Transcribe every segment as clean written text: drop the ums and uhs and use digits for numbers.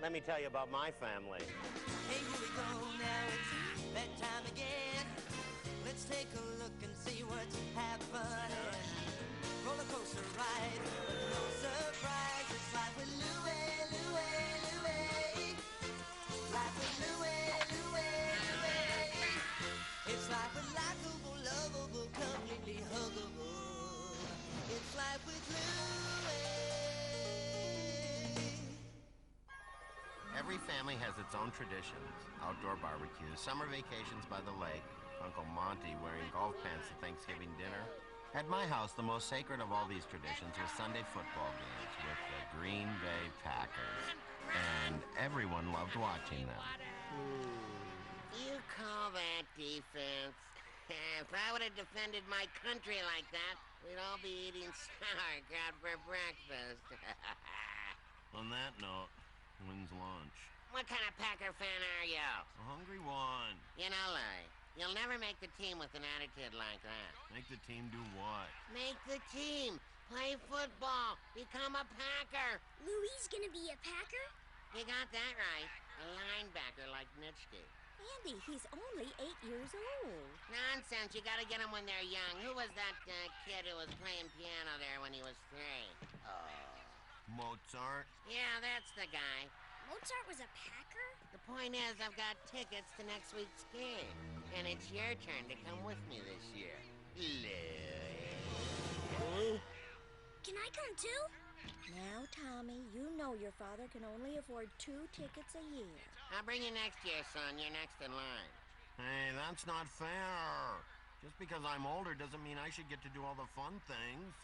Let me tell you about my family. Hey, here we go now, it's bedtime again. Let's take a look and see what's happening. Roller coaster ride, but no surprise. It's life with Louie, Louie, Louie. Life with Louie, Louie, Louie. It's life with likable, lovable, completely huggable. It's life with Louie. Every family has its own traditions. Outdoor barbecues, summer vacations by the lake, Uncle Monty wearing golf pants at Thanksgiving dinner. At my house, the most sacred of all these traditions was Sunday football games with the Green Bay Packers. And everyone loved watching them. You call that defense? If I would have defended my country like that, we'd all be eating sauerkraut for breakfast. On that note, when's lunch? What kind of Packer fan are you? A hungry one. You know, Louie, you'll never make the team with an attitude like that. Make the team do what? Make the team. Play football. Become a Packer. Louie's gonna be a Packer? You got that right. A linebacker like Nitschke. Andy, he's only 8 years old. Nonsense. You gotta get them when they're young. Who was that kid who was playing piano there when he was 3? Mozart? Yeah, that's the guy. Mozart was a Packer? The point is, I've got tickets to next week's game. And it's your turn to come with me this year. Louie. Can I come too? Now, Tommy, you know your father can only afford 2 tickets a year. I'll bring you next year, son. You're next in line. Hey, that's not fair. Just because I'm older doesn't mean I should get to do all the fun things.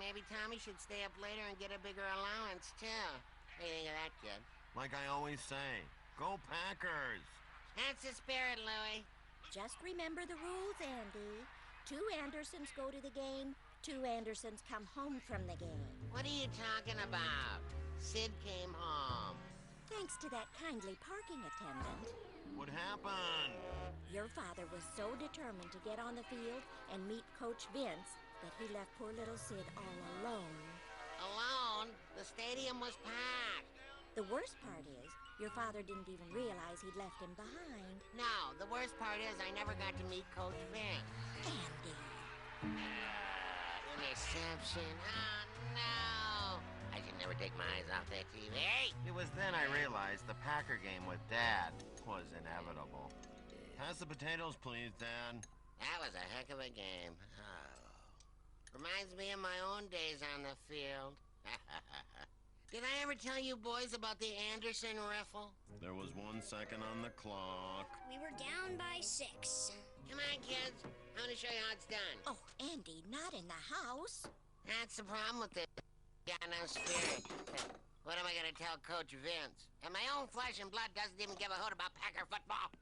Maybe Tommy should stay up later and get a bigger allowance, too. What do you think of that, kid? Like I always say, go Packers! That's the spirit, Louie. Just remember the rules, Andy. 2 Andersons go to the game, 2 Andersons come home from the game. What are you talking about? Sid came home. Thanks to that kindly parking attendant. What happened? Your father was so determined to get on the field and meet Coach Vince that he left poor little Sid all alone. Alone? The stadium was packed. The worst part is, your father didn't even realize he'd left him behind. No, the worst part is I never got to meet Coach Vince. Andy. Interception. Oh, no. I should never take my eyes off that TV. It was then I realized the Packer game with Dad was inevitable. Pass the potatoes, please, Dad. That was a heck of a game. Oh. Reminds me of my own days on the field. Did I ever tell you boys about the Anderson riffle? There was 1 second on the clock. We were down by 6. Come on, kids. I'm gonna show you how it's done. Oh, Andy, not in the house. That's the problem with this. Got no spirit. What am I gonna tell Coach Vince? And my own flesh and blood doesn't even give a hoot about Packer football.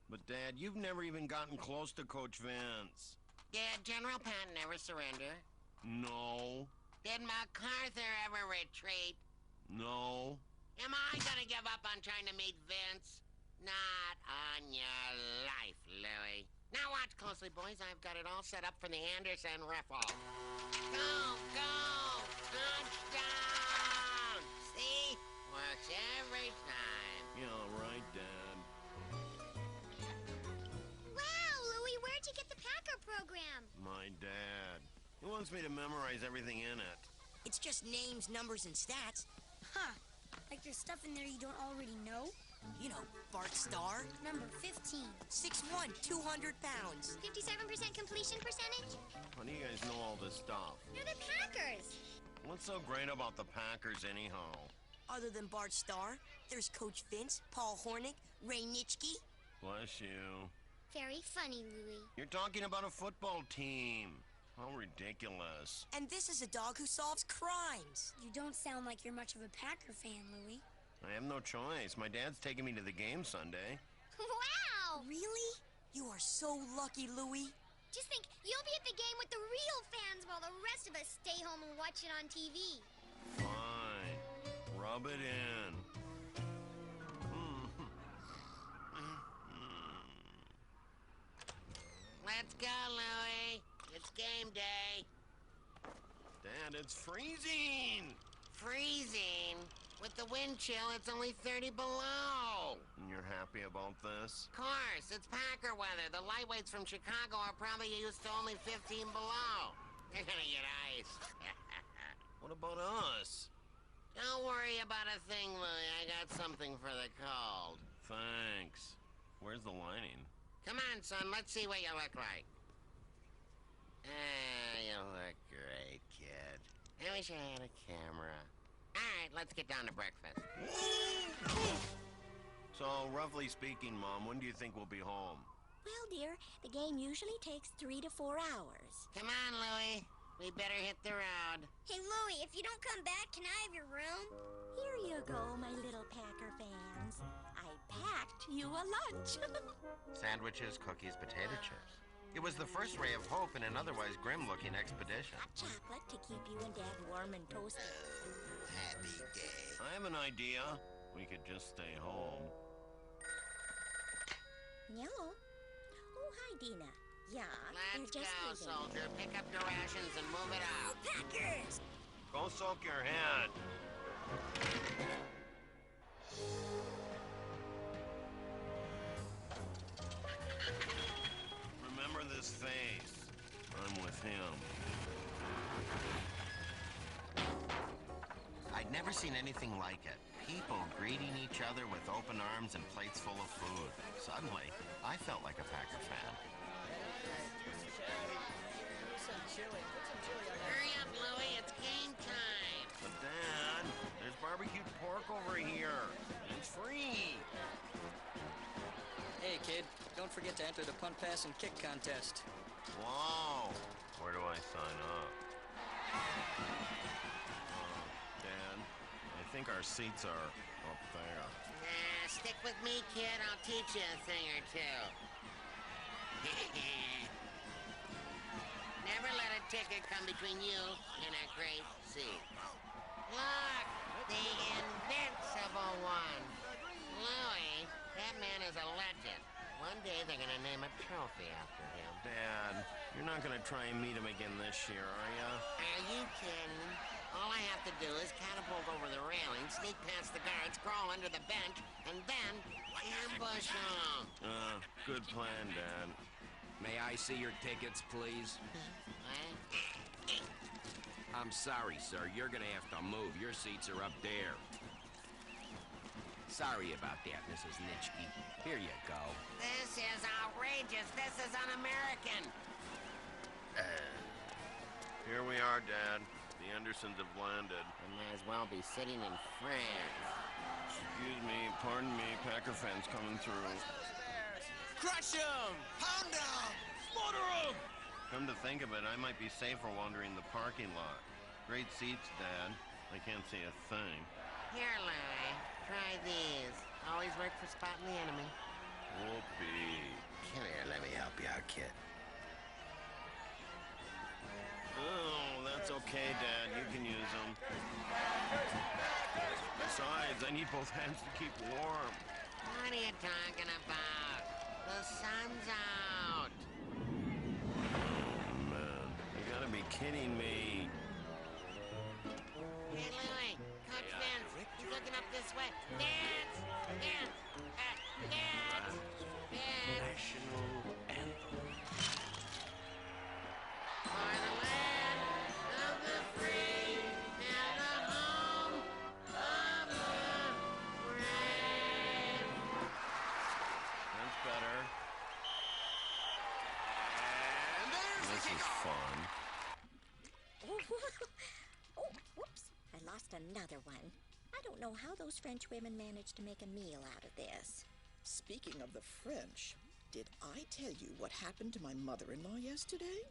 But, Dad, you've never even gotten close to Coach Vince. Did General Patton never surrender? No. Did MacArthur ever retreat? No. Am I gonna give up on trying to meet Vince? Not on your life, Louie. Now watch closely, boys. I've got it all set up for the Anderson riffle. Go, go! Touchdown! See? Works every time. Yeah, right, Dad. Wow, Louie, where'd you get the Packer program? My dad. He wants me to memorize everything in it. It's just names, numbers, and stats. Huh. Like there's stuff in there you don't already know? You know, Bart Starr, Number 15. 6'1", 200 pounds. 57% completion percentage? How do you guys know all this stuff? They're the Packers. What's so great about the Packers, anyhow? Other than Bart Starr, there's Coach Vince, Paul Hornick, Ray Nitschke. Bless you. Very funny, Louie. You're talking about a football team. How ridiculous. And this is a dog who solves crimes. You don't sound like you're much of a Packer fan, Louie. I have no choice. My dad's taking me to the game Sunday. Wow! Really? You are so lucky, Louie. Just think, you'll be at the game with the real fans while the rest of us stay home and watch it on TV. Fine. Rub it in. Let's go, Louie. It's game day. Dad, it's freezing. Freezing? With with the wind chill, it's only 30 below. And you're happy about this? Of course, it's Packer weather. The lightweights from Chicago are probably used to only 15 below. They're gonna get iced. What about us? Don't worry about a thing, Louie. I got something for the cold. Thanks. Where's the lining? Come on, son. Let's see what you look like. You look great, kid. I wish I had a camera. All right, let's get down to breakfast. So, roughly speaking, Mom, when do you think we'll be home? Well, dear, the game usually takes 3 to 4 hours. Come on, Louie. We better hit the road. Hey, Louie, if you don't come back, can I have your room? Here you go, my little Packer fans. I packed you a lunch. Sandwiches, cookies, potato chips. It was the first ray of hope in an otherwise grim-looking expedition. Hot chocolate to keep you and Dad warm and toasted. Happy day. I have an idea. We could just stay home. Hello? Oh, hi, Dina. Yeah, Let's they're go, just leaving. soldier. Pick up your rations and move it out. Packers! Go soak your head. Remember this face. I'm with him. I'd never seen anything like it. People greeting each other with open arms and plates full of food. Suddenly, I felt like a Packer fan. Hurry up, Louie. It's game time. But Dad, there's barbecued pork over here. It's free. Hey, kid, don't forget to enter the punt, pass, and kick contest. Whoa. Where do I sign up? Dad, I think our seats are up there. Nah, stick with me, kid. I'll teach you a thing or two. Never let a ticket come between you and a great seat. Look, the invincible one. Louie, that man is a legend. One day they're gonna name a trophy after him. Dad, you're not gonna try and meet him again this year, are ya? Are you kidding? All I have to do is catapult over the railing, sneak past the guards, crawl under the bench, and then ambush them. Good plan, Dad. May I see your tickets, please? What? I'm sorry, sir. You're gonna have to move. Your seats are up there. Sorry about that, Mrs. Nitschke. Here you go. This is outrageous. This is un-American. Here we are, Dad. The Andersons have landed. I might as well be sitting in France. Excuse me, pardon me, Packer fans coming through. Crush him! Pound down! Slaughter him! Come to think of it, I might be safer wandering the parking lot. Great seats, Dad. I can't see a thing. Here, Louie. Try these. Always work for spotting the enemy. Whoopee. Come here, let me help you out, kid. Oh, that's okay, Dad. You can use them. Besides, I need both hands to keep warm. What are you talking about? The sun's out. Oh, man. You gotta be kidding me. Hey, Louie. Coach Vince. He's looking up this way. Vince! Vince! Vince! Vince! National anthem. For the land of the free and the home of the brave. That's better. And there's This is fun. Oh, whoops. I lost another one. I don't know how those French women managed to make a meal out of this. Speaking of the French, did I tell you what happened to my mother-in-law yesterday?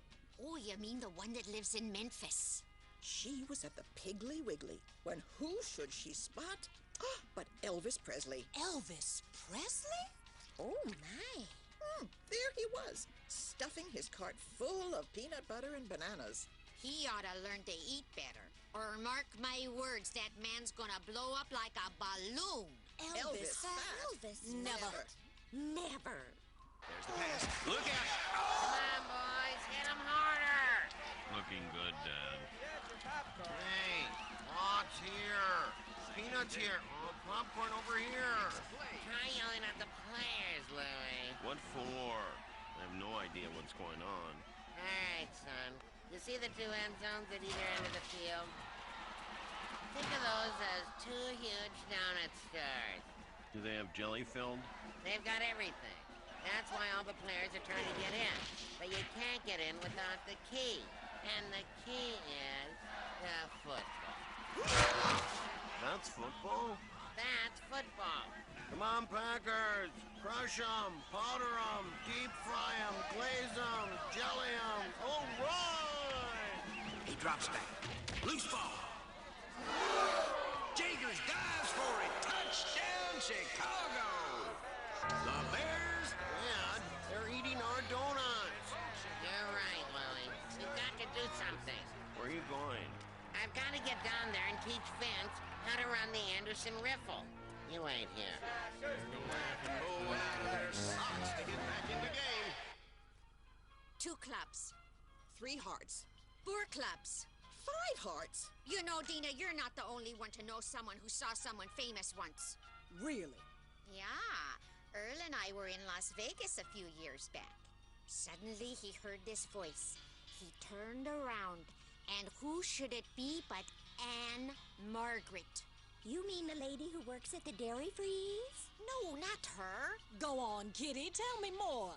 Oh, you mean the one that lives in Memphis? She was at the Piggly Wiggly when who should she spot? But Elvis Presley. Elvis Presley? Oh, my. There he was, stuffing his cart full of peanut butter and bananas. He ought to learn to eat better. Or mark my words, that man's gonna blow up like a balloon. Elvis fat. Elvis. Never. Never. There's the pass. Look out! Come on, boys. Hit him harder. Looking good, Dad. Hey, watch here. Peanut donuts here. Oh, popcorn over here. Try yelling at the players, Louie. What for? I have no idea what's going on. All right, son. You see the two end zones at either end of the field? Think of those as two huge donut stores. Do they have jelly filled? They've got everything. That's why all the players are trying to get in. But you can't get in without the key. And the key is the football. That's football? That's football. Come on, Packers. Crush them, powder them, deep fry them, glaze them, jelly them. All right! He drops back. Loose ball. Jagers dives for it. Touchdown, Chicago. The Bears. Dad, they're eating our donuts. You're right, Louie. We've got to do something. Where are you going? I've got to get down there and teach Vince how to run the Anderson riffle. You wait here. Move out of their socks to get back in the game. 2 clubs. 3 hearts. 4 clubs. 5 hearts. You know, Dina, you're not the only one to know someone who saw someone famous once. Really? Yeah. Earl and I were in Las Vegas a few years back. Suddenly, he heard this voice. He turned around, and who should it be but Anne Margaret? You mean the lady who works at the Dairy Freeze? No, not her. Go on, Kitty. Tell me more.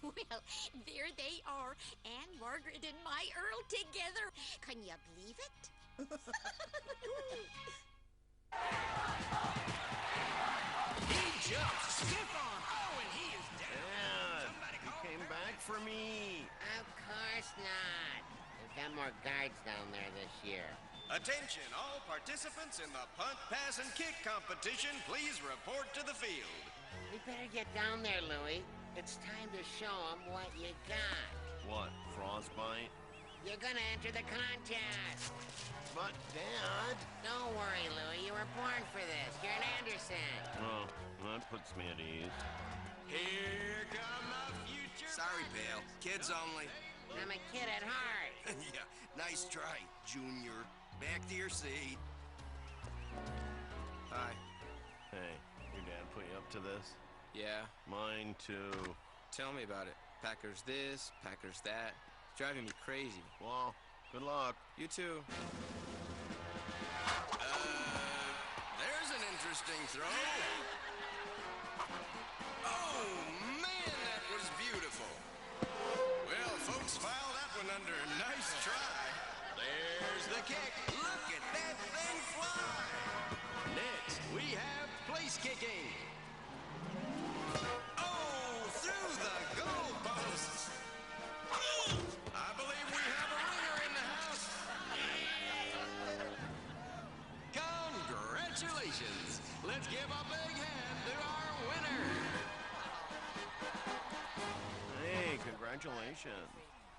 Well, there they are, Anne Margaret and my Earl together. Can you believe it? He jumps stiff on. Oh, and he is down. Dad, you came back for me. Of course not. We've got more guards down there this year. Attention, all participants in the punt, pass, and kick competition, please report to the field. We better get down there, Louie. It's time to show them what you got. What, frostbite? You're gonna enter the contest. But, Dad... Don't worry, Louie. You were born for this. You're an Anderson. Oh, that puts me at ease. Here come the future. Sorry, pal. Kids only. I'm a kid at heart. Yeah, nice try, Junior. Back to your seat. Hi. Hey, your dad put you up to this? Yeah. Mine too. Tell me about it. Packers this, Packers that. It's driving me crazy. Well, good luck. You too. There's an interesting throw. Oh, man, that was beautiful. Well, folks, file that one under nice try. There's the kick. Look at that thing fly. Next, we have place kicking. Oh, through the goalposts. I believe we have a winner in the house. Congratulations. Let's give a big hand to our winner. Hey, congratulations.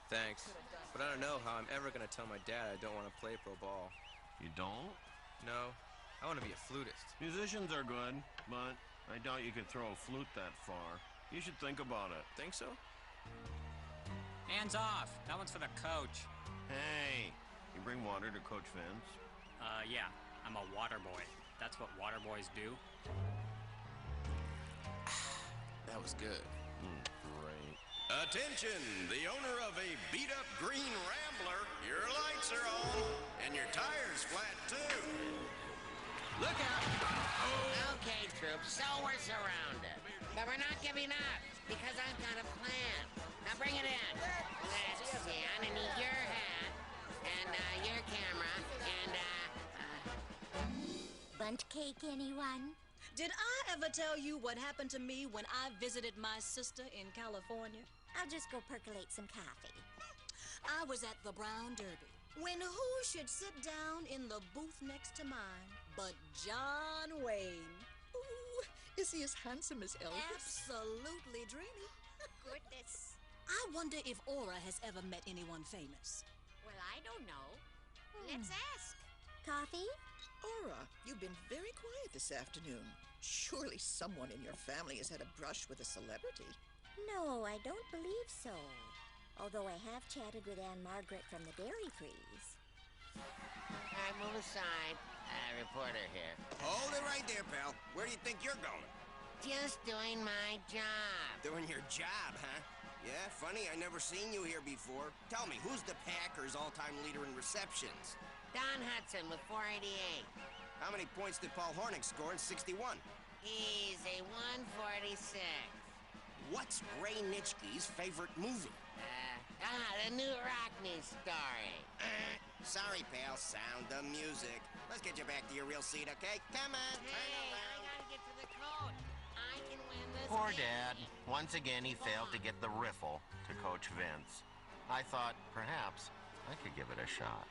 Thanks. But I don't know how I'm ever going to tell my dad I don't want to play pro ball. You don't? No. I want to be a flutist. Musicians are good, but I doubt you could throw a flute that far. You should think about it. Think so? Hands off. That one's for the coach. Hey, you bring water to Coach Vince? Yeah. I'm a water boy. That's what water boys do. That was good. Great. Attention, the owner of a beat-up green Rambler, your lights are on, and your tires flat, too. Look out! Oh. Okay, troops, so we're surrounded. But we're not giving up, because I've got a plan. Now bring it in. Let's see, underneath your hat, and your camera, and Bunt cake, anyone? Did I ever tell you what happened to me when I visited my sister in California? I'll just go percolate some coffee. I was at the Brown Derby when who should sit down in the booth next to mine but John Wayne. Ooh, is he as handsome as Elvis? Absolutely dreamy. Goodness. I wonder if Aura has ever met anyone famous. Well, I don't know. Let's ask. Coffee? Aura, you've been very quiet this afternoon. Surely someone in your family has had a brush with a celebrity. No, I don't believe so. Although I have chatted with Anne Margaret from the Dairy Freeze. all right, move aside. Reporter here. Hold it right there, pal. Where do you think you're going? Just doing my job. Doing your job, huh? Yeah, funny, I never seen you here before. Tell me, who's the Packers' all-time leader in receptions? Don Hudson with 488. How many points did Paul Hornick score in 61? He's a 146. What's Ray Nitschke's favorite movie? The new Rockney story. Sorry, pal, sound the music. Let's get you back to your real seat, okay? Come on, turn around. I gotta get to the coach. I can win this Poor game. Dad. Once again, he failed to get the riffle to Coach Vince. I thought perhaps I could give it a shot.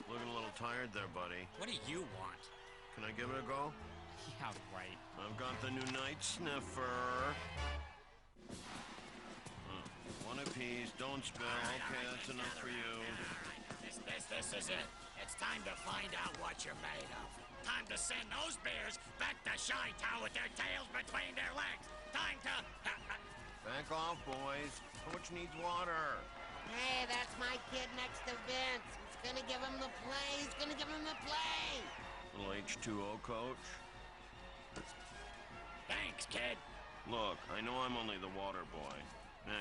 Looking a little tired there, buddy. What do you want? Can I give it a go? Yeah, right. I've got the new night sniffer. One apiece, don't spill. Okay, that's enough for you. This is it. It's time to find out what you're made of. Time to send those bears back to Chi-Town with their tails between their legs. Time to... Back off, boys. Coach needs water. Hey, that's my kid next to Vince. He's gonna give him the play. He's gonna give him the play. Little H2O, coach. Thanks, kid. Look, I know I'm only the water boy.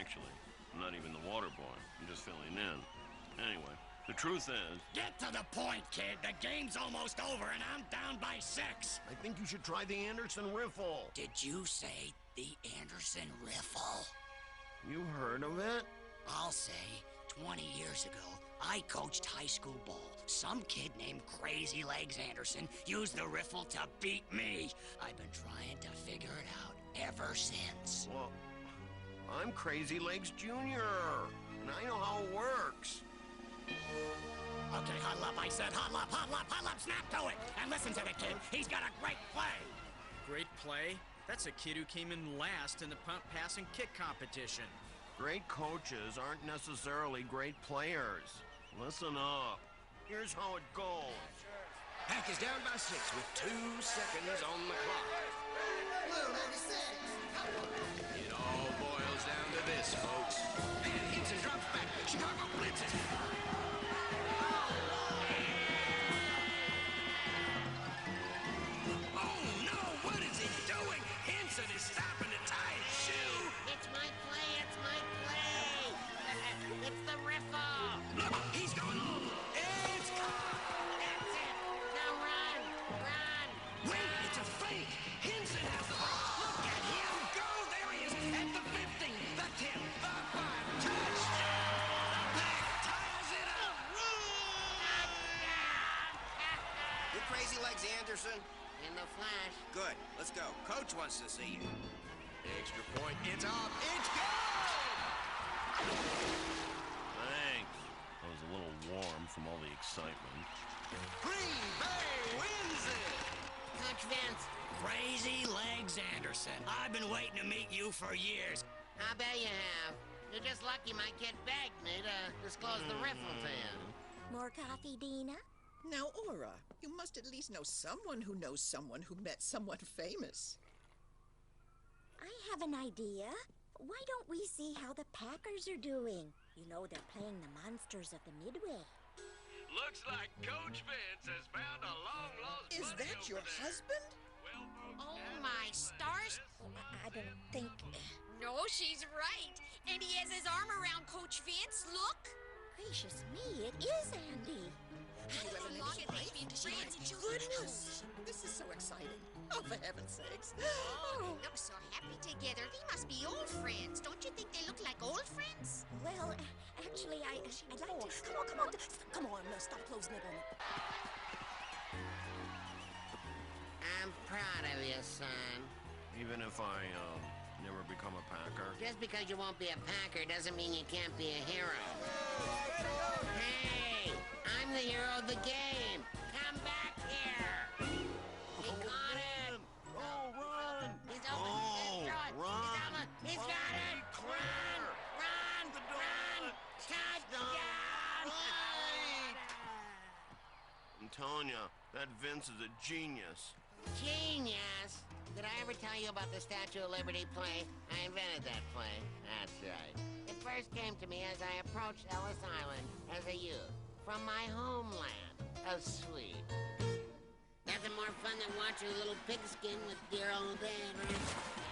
Actually, I'm not even the water boy. I'm just filling in. Anyway, the truth is... Get to the point, kid. The game's almost over, and I'm down by 6. I think you should try the Anderson riffle. Did you say the Anderson riffle? You heard of it? I'll say, 20 years ago, I coached high school ball. Some kid named Crazy Legs Anderson used the riffle to beat me. I've been trying to figure it out ever since. Well, I'm Crazy Legs Jr., and I know how it works. Okay, huddle up, I said huddle up, snap to it! And listen to the kid, he's got a great play! Great play? That's a kid who came in last in the punt, pass, and kick competition. Great coaches aren't necessarily great players. Listen up. Here's how it goes. Pack is down by 6 with 2 seconds on the clock. It all boils down to this, folks. And Hinson drops back. Chicago blitzes. Oh, no! What is he doing? Hinson is stopping to tie his shoe. It's my play. It's my play. It's the riffle. Look, he's going. It's caught. That's it. Now run. Run. Wait, it's a fake. Hinson has the ball. Look at him go. There he is at the 50, the 10, the 5. Touchdown. The pack ties it up. You Crazy Legs Anderson? In the flash. Good. Let's go. Coach wants to see you. Extra point. It's off. It's good. Thanks. I was a little warm from all the excitement. Green Bay wins it. Coach Vince. Crazy Legs Anderson. I've been waiting to meet you for years. I bet you have. You're just lucky my kid begged me to disclose the riffle to you. More coffee, Dina? Now, Aura, you must at least know someone who knows someone who met someone famous. I have an idea. Why don't we see how the Packers are doing? You know they're playing the monsters of the Midway. Looks like Coach Vince has found a long-lost Is buddy that over your there. husband? Well, folks, Oh, as my for stars. I don't think... No, she's right. And he has his arm around Coach Vince. Look. Gracious me, it is Andy. Have you ever met long his have they wife? been friends? Goodness! This is so exciting. Oh, for heaven's sakes. They look so happy together. They must be old friends. Don't you think they look like old friends? Well, actually, I'd like to... Come on, no, stop closing it on it. I'm proud of you, son. even if I, never become a Packer? Just because you won't be a Packer doesn't mean you can't be a hero. Hey! I'm the hero of the game! Come back here! He got it! Oh, run! He's open! run! He's got it! Run! Run! Run! Touchdown! I'm telling you, that Vince is a genius. Genius! Did I ever tell you about the Statue of Liberty play? I invented that play. That's right. It first came to me as I approached Ellis Island as a youth. from my homeland. How sweet. Nothing more fun than watching a little pigskin with dear old dad, right?